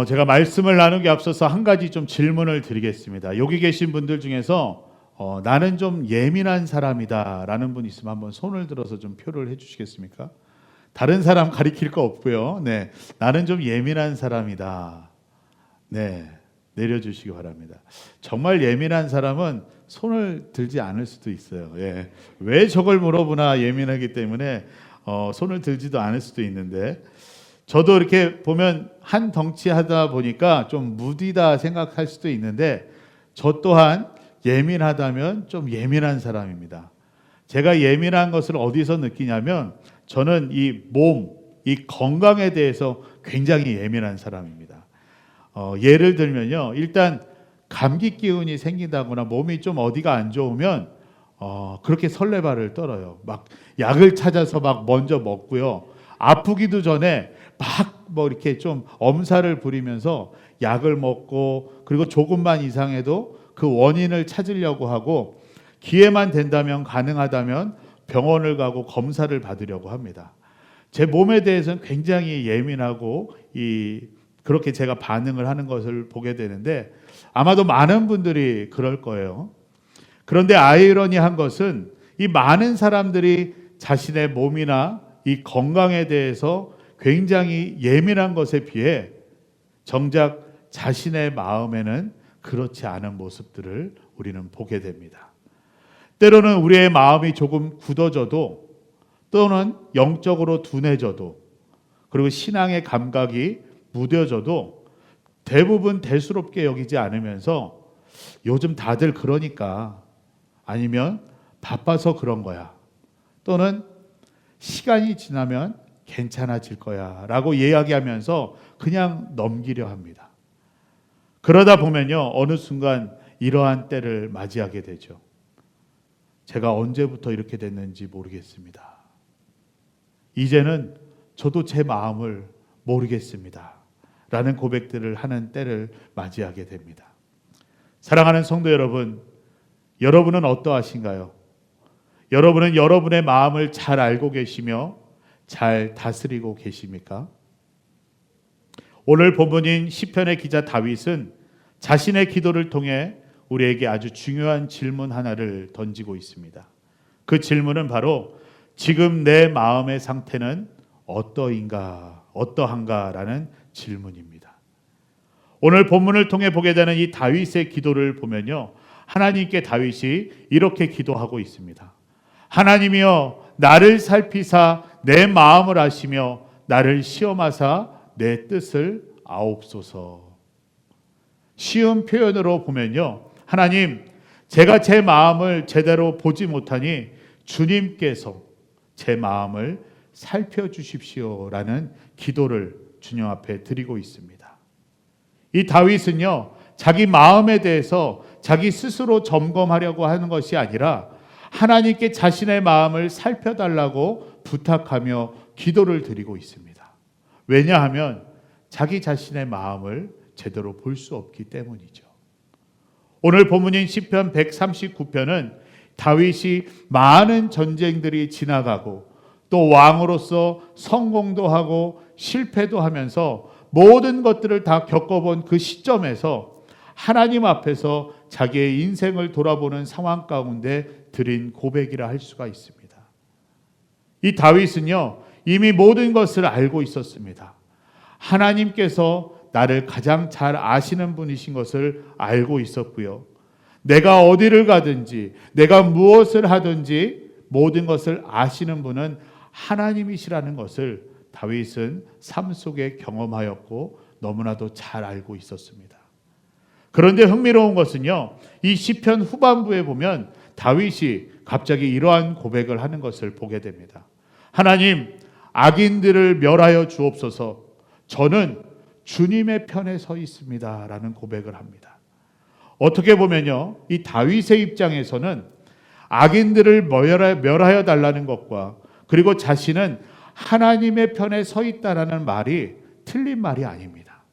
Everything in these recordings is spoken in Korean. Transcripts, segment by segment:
제가 말씀을 나누기 앞서서 한 가지 좀 질문을 드리겠습니다. 여기 계신 분들 중에서 나는 좀 예민한 사람이다 라는 분 있으면 한번 손을 들어서 좀 표를 해주시겠습니까? 다른 사람 가리킬 거 없고요. 네, 나는 좀 예민한 사람이다. 네, 내려주시기 바랍니다. 정말 예민한 사람은 손을 들지 않을 수도 있어요. 예, 왜 저걸 물어보나 예민하기 때문에 손을 들지도 않을 수도 있는데, 저도 이렇게 보면 한 덩치 하다 보니까 좀 무디다 생각할 수도 있는데, 저 또한 예민하다면 좀 예민한 사람입니다. 제가 예민한 것을 어디서 느끼냐면, 저는 이 몸, 이 건강에 대해서 굉장히 예민한 사람입니다. 예를 들면요, 일단 감기 기운이 생긴다거나 몸이 좀 어디가 안 좋으면 그렇게 설레발을 떨어요. 막 약을 찾아서 막 먼저 먹고요. 아프기도 전에 막 뭐 이렇게 좀 엄살을 부리면서 약을 먹고, 그리고 조금만 이상해도 그 원인을 찾으려고 하고, 기회만 된다면 가능하다면 병원을 가고 검사를 받으려고 합니다. 제 몸에 대해서는 굉장히 예민하고 그렇게 제가 반응을 하는 것을 보게 되는데, 아마도 많은 분들이 그럴 거예요. 그런데 아이러니한 것은 이 많은 사람들이 자신의 몸이나 이 건강에 대해서 굉장히 예민한 것에 비해 정작 자신의 마음에는 그렇지 않은 모습들을 우리는 보게 됩니다. 때로는 우리의 마음이 조금 굳어져도, 또는 영적으로 둔해져도, 그리고 신앙의 감각이 무뎌져도 대부분 대수롭게 여기지 않으면서 요즘 다들 그러니까, 아니면 바빠서 그런 거야, 또는 시간이 지나면 괜찮아질 거야 라고 이야기하면서 그냥 넘기려 합니다. 그러다 보면요, 어느 순간 이러한 때를 맞이하게 되죠. 제가 언제부터 이렇게 됐는지 모르겠습니다. 이제는 저도 제 마음을 모르겠습니다 라는 고백들을 하는 때를 맞이하게 됩니다. 사랑하는 성도 여러분, 여러분은 어떠하신가요? 여러분은 여러분의 마음을 잘 알고 계시며 잘 다스리고 계십니까? 오늘 본문인 시편의 기자 다윗은 자신의 기도를 통해 우리에게 아주 중요한 질문 하나를 던지고 있습니다. 그 질문은 바로 지금 내 마음의 상태는 어떠한가라는 질문입니다. 오늘 본문을 통해 보게 되는 이 다윗의 기도를 보면요, 하나님께 다윗이 이렇게 기도하고 있습니다. 하나님이여, 나를 살피사 내 마음을 아시며 나를 시험하사 내 뜻을 아옵소서. 쉬운 표현으로 보면요, 하나님, 제가 제 마음을 제대로 보지 못하니 주님께서 제 마음을 살펴주십시오라는 기도를 주님 앞에 드리고 있습니다. 이 다윗은요, 자기 마음에 대해서 자기 스스로 점검하려고 하는 것이 아니라 하나님께 자신의 마음을 살펴달라고 부탁하며 기도를 드리고 있습니다. 왜냐하면 자기 자신의 마음을 제대로 볼 수 없기 때문이죠. 오늘 본문인 시편 139편은 다윗이 많은 전쟁들이 지나가고, 또 왕으로서 성공도 하고 실패도 하면서 모든 것들을 다 겪어본 그 시점에서 하나님 앞에서 자기의 인생을 돌아보는 상황 가운데 드린 고백이라 할 수가 있습니다. 이 다윗은요, 이미 모든 것을 알고 있었습니다. 하나님께서 나를 가장 잘 아시는 분이신 것을 알고 있었고요. 내가 어디를 가든지, 내가 무엇을 하든지 모든 것을 아시는 분은 하나님이시라는 것을 다윗은 삶 속에 경험하였고 너무나도 잘 알고 있었습니다. 그런데 흥미로운 것은요, 이 시편 후반부에 보면 다윗이 갑자기 이러한 고백을 하는 것을 보게 됩니다. 하나님, 악인들을 멸하여 주옵소서. 저는 주님의 편에 서 있습니다 라는 고백을 합니다. 어떻게 보면요, 이 다윗의 입장에서는 악인들을 멸하여 달라는 것과, 그리고 자신은 하나님의 편에 서 있다라는 말이 틀린 말이 아닙니다.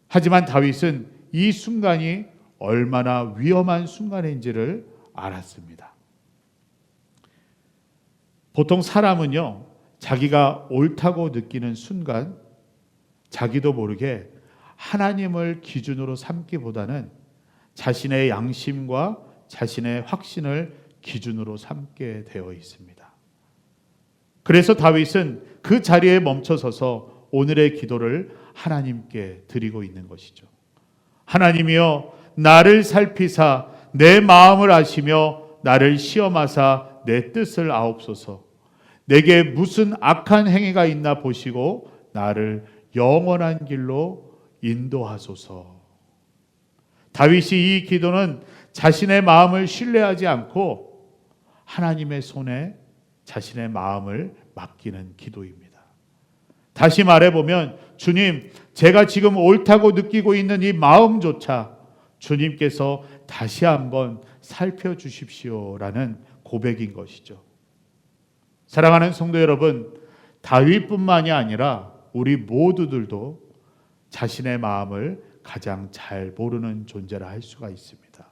하지만 다윗은 이 순간이 얼마나 위험한 순간인지를 알았습니다. 보통 사람은요, 자기가 옳다고 느끼는 순간 자기도 모르게 하나님을 기준으로 삼기보다는 자신의 양심과 자신의 확신을 기준으로 삼게 되어 있습니다. 그래서 다윗은 그 자리에 멈춰서서 오늘의 기도를 하나님께 드리고 있는 것이죠. 하나님이여, 나를 살피사 내 마음을 아시며 나를 시험하사 내 뜻을 아옵소서. 내게 무슨 악한 행위가 있나 보시고 나를 영원한 길로 인도하소서. 다윗이 이 기도는 자신의 마음을 신뢰하지 않고 하나님의 손에 자신의 마음을 맡기는 기도입니다. 다시 말해보면, 주님, 제가 지금 옳다고 느끼고 있는 이 마음조차 주님께서 다시 한번 살펴주십시오라는 고백인 것이죠. 사랑하는 성도 여러분, 다윗뿐만이 아니라 우리 모두들도 자신의 마음을 가장 잘 모르는 존재라 할 수가 있습니다.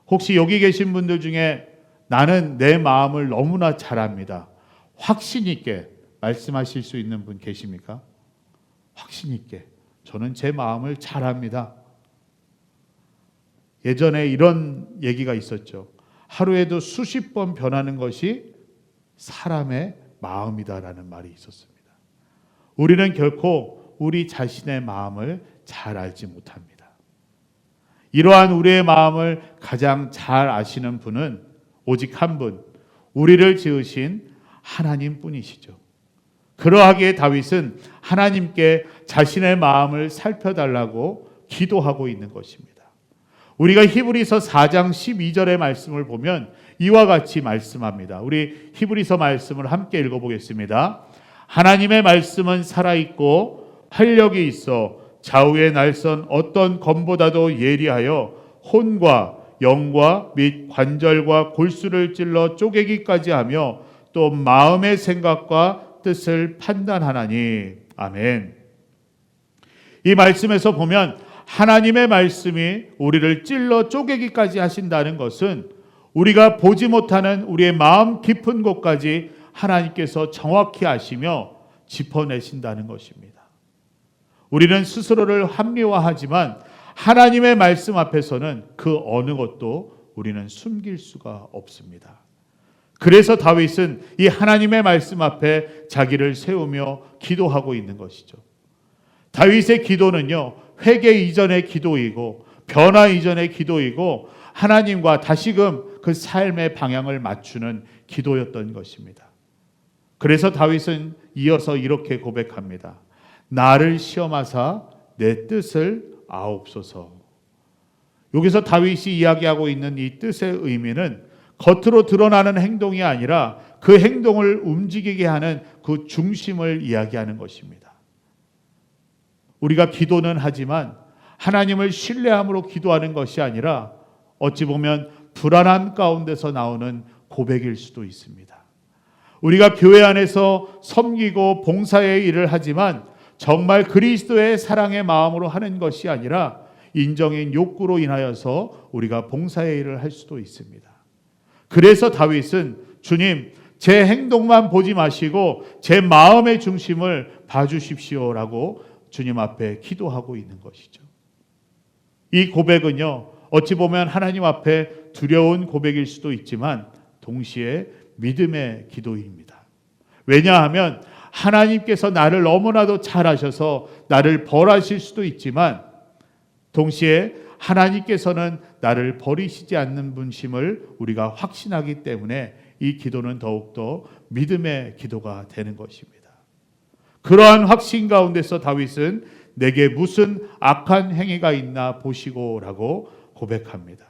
혹시 여기 계신 분들 중에 나는 내 마음을 너무나 잘 압니다, 확신 있게 말씀하실 수 있는 분 계십니까? 확신 있게 저는 제 마음을 잘 압니다. 예전에 이런 얘기가 있었죠. 하루에도 수십 번 변하는 것이 사람의 마음이다라는 말이 있었습니다. 우리는 결코 우리 자신의 마음을 잘 알지 못합니다. 이러한 우리의 마음을 가장 잘 아시는 분은 오직 한 분, 우리를 지으신 하나님 뿐이시죠. 그러하기에 다윗은 하나님께 자신의 마음을 살펴달라고 기도하고 있는 것입니다. 우리가 히브리서 4장 12절의 말씀을 보면 이와 같이 말씀합니다. 우리 히브리서 말씀을 함께 읽어보겠습니다. 하나님의 말씀은 살아있고 활력이 있어 좌우의 날선 어떤 검보다도 예리하여 혼과 영과 및 관절과 골수를 찔러 쪼개기까지 하며 또 마음의 생각과 뜻을 판단하나니. 아멘. 이 말씀에서 보면 하나님의 말씀이 우리를 찔러 쪼개기까지 하신다는 것은 우리가 보지 못하는 우리의 마음 깊은 곳까지 하나님께서 정확히 아시며 짚어내신다는 것입니다. 우리는 스스로를 합리화하지만 하나님의 말씀 앞에서는 그 어느 것도 우리는 숨길 수가 없습니다. 그래서 다윗은 이 하나님의 말씀 앞에 자기를 세우며 기도하고 있는 것이죠. 다윗의 기도는요, 회개 이전의 기도이고 변화 이전의 기도이고 하나님과 다시금 그 삶의 방향을 맞추는 기도였던 것입니다. 그래서 다윗은 이어서 이렇게 고백합니다. 나를 시험하사 내 뜻을 아옵소서. 여기서 다윗이 이야기하고 있는 이 뜻의 의미는 겉으로 드러나는 행동이 아니라 그 행동을 움직이게 하는 그 중심을 이야기하는 것입니다. 우리가 기도는 하지만 하나님을 신뢰함으로 기도하는 것이 아니라 어찌 보면 불안함 가운데서 나오는 고백일 수도 있습니다. 우리가 교회 안에서 섬기고 봉사의 일을 하지만 정말 그리스도의 사랑의 마음으로 하는 것이 아니라 인정인 욕구로 인하여서 우리가 봉사의 일을 할 수도 있습니다. 그래서 다윗은 주님, 제 행동만 보지 마시고 제 마음의 중심을 봐주십시오라고 주님 앞에 기도하고 있는 것이죠. 이 고백은요, 어찌 보면 하나님 앞에 두려운 고백일 수도 있지만 동시에 믿음의 기도입니다. 왜냐하면 하나님께서 나를 너무나도 잘 아셔서 나를 벌하실 수도 있지만 동시에 하나님께서는 나를 버리시지 않는 분심을 우리가 확신하기 때문에 이 기도는 더욱더 믿음의 기도가 되는 것입니다. 그러한 확신 가운데서 다윗은 내게 무슨 악한 행위가 있나 보시고라고 고백합니다.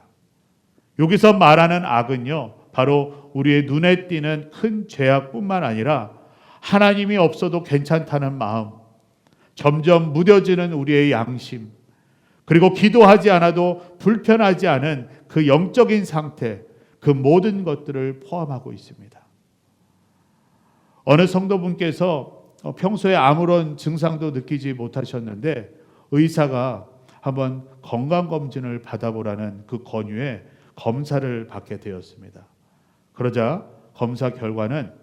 여기서 말하는 악은요, 바로 우리의 눈에 띄는 큰 죄악뿐만 아니라 하나님이 없어도 괜찮다는 마음, 점점 무뎌지는 우리의 양심, 그리고 기도하지 않아도 불편하지 않은 그 영적인 상태, 그 모든 것들을 포함하고 있습니다. 어느 성도분께서 평소에 아무런 증상도 느끼지 못하셨는데 의사가 한번 건강검진을 받아보라는 그 권유에 검사를 받게 되었습니다. 그러자 검사 결과는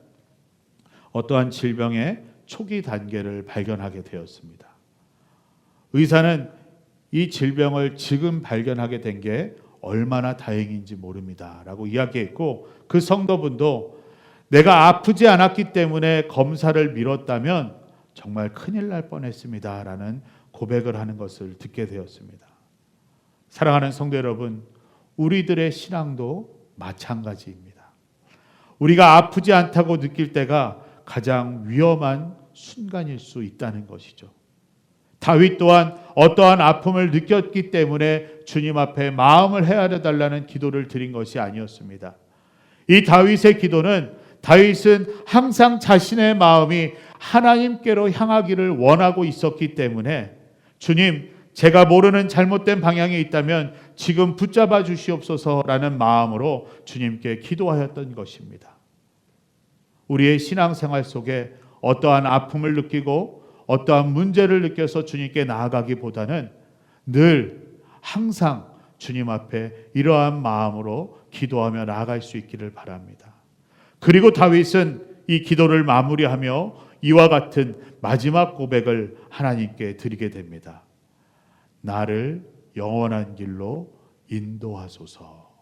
어떠한 질병의 초기 단계를 발견하게 되었습니다. 의사는 이 질병을 지금 발견하게 된 게 얼마나 다행인지 모릅니다 라고 이야기했고, 그 성도분도 내가 아프지 않았기 때문에 검사를 미뤘다면 정말 큰일 날 뻔했습니다 라는 고백을 하는 것을 듣게 되었습니다. 사랑하는 성도 여러분, 우리들의 신앙도 마찬가지입니다. 우리가 아프지 않다고 느낄 때가 가장 위험한 순간일 수 있다는 것이죠. 다윗 또한 어떠한 아픔을 느꼈기 때문에 주님 앞에 마음을 헤아려 달라는 기도를 드린 것이 아니었습니다. 이 다윗의 기도는, 다윗은 항상 자신의 마음이 하나님께로 향하기를 원하고 있었기 때문에 주님, 제가 모르는 잘못된 방향에 있다면 지금 붙잡아 주시옵소서라는 마음으로 주님께 기도하였던 것입니다. 우리의 신앙생활 속에 어떠한 아픔을 느끼고 어떠한 문제를 느껴서 주님께 나아가기보다는 늘 항상 주님 앞에 이러한 마음으로 기도하며 나아갈 수 있기를 바랍니다. 그리고 다윗은 이 기도를 마무리하며 이와 같은 마지막 고백을 하나님께 드리게 됩니다. 나를 영원한 길로 인도하소서.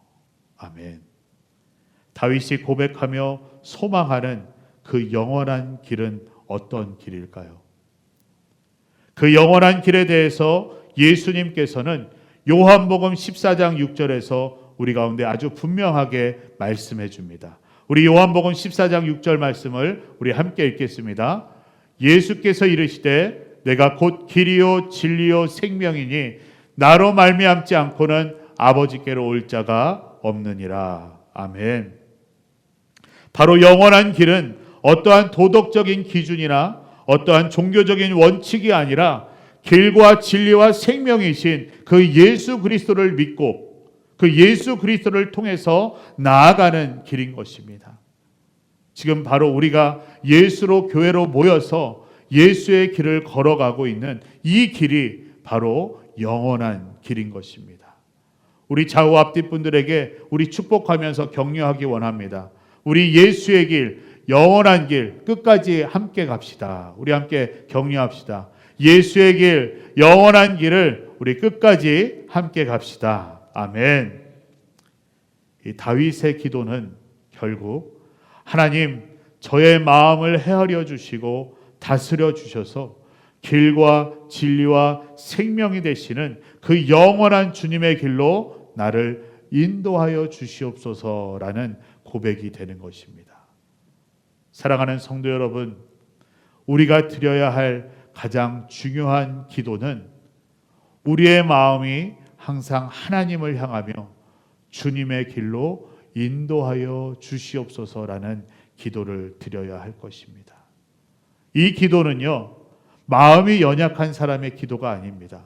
아멘. 다윗이 고백하며 소망하는 그 영원한 길은 어떤 길일까요? 그 영원한 길에 대해서 예수님께서는 요한복음 14장 6절에서 우리 가운데 아주 분명하게 말씀해 줍니다. 우리 요한복음 14장 6절 말씀을 우리 함께 읽겠습니다. 예수께서 이르시되 내가 곧 길이요 진리요 생명이니 나로 말미암지 않고는 아버지께로 올 자가 없느니라. 아멘. 바로 영원한 길은 어떠한 도덕적인 기준이나 어떠한 종교적인 원칙이 아니라 길과 진리와 생명이신 그 예수 그리스도를 믿고 그 예수 그리스도를 통해서 나아가는 길인 것입니다. 지금 바로 우리가 예수로 교회로 모여서 예수의 길을 걸어가고 있는 이 길이 바로 영원한 길인 것입니다. 우리 좌우 앞뒤 분들에게 우리 축복하면서 격려하기 원합니다. 우리 예수의 길, 영원한 길 끝까지 함께 갑시다. 우리 함께 격려합시다. 예수의 길, 영원한 길을 우리 끝까지 함께 갑시다. 아멘. 이 다윗의 기도는 결국 하나님, 저의 마음을 헤아려 주시고 다스려 주셔서 길과 진리와 생명이 되시는 그 영원한 주님의 길로 나를 인도하여 주시옵소서라는 고백이 되는 것입니다. 사랑하는 성도 여러분, 우리가 드려야 할 가장 중요한 기도는 우리의 마음이 항상 하나님을 향하며 주님의 길로 인도하여 주시옵소서라는 기도를 드려야 할 것입니다. 이 기도는요, 마음이 연약한 사람의 기도가 아닙니다.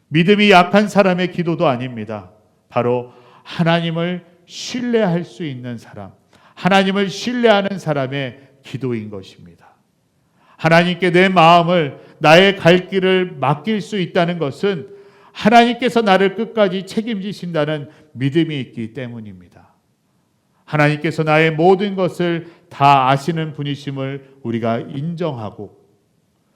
믿음이 약한 사람의 기도도 아닙니다. 바로 하나님을 신뢰할 수 있는 사람, 하나님을 신뢰하는 사람의 기도인 것입니다. 하나님께 내 마음을, 나의 갈 길을 맡길 수 있다는 것은 하나님께서 나를 끝까지 책임지신다는 믿음이 있기 때문입니다. 하나님께서 나의 모든 것을 다 아시는 분이심을 우리가 인정하고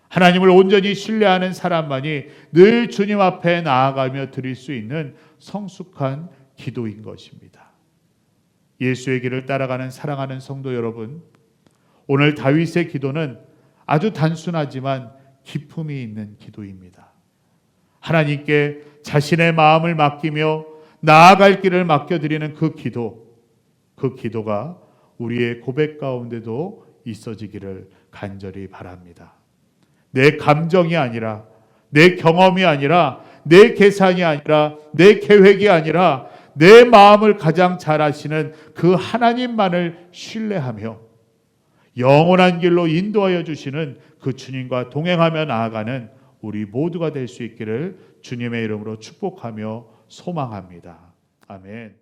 하나님을 온전히 신뢰하는 사람만이 늘 주님 앞에 나아가며 드릴 수 있는 성숙한 기도인 것입니다. 예수의 길을 따라가는 사랑하는 성도 여러분, 오늘 다윗의 기도는 아주 단순하지만 기품이 있는 기도입니다. 하나님께 자신의 마음을 맡기며 나아갈 길을 맡겨드리는 그 기도가 우리의 고백 가운데도 있어지기를 간절히 바랍니다. 내 감정이 아니라, 내 경험이 아니라, 내 계산이 아니라, 내 계획이 아니라 내 마음을 가장 잘 아시는 그 하나님만을 신뢰하며 영원한 길로 인도하여 주시는 그 주님과 동행하며 나아가는 우리 모두가 될 수 있기를 주님의 이름으로 축복하며 소망합니다. 아멘.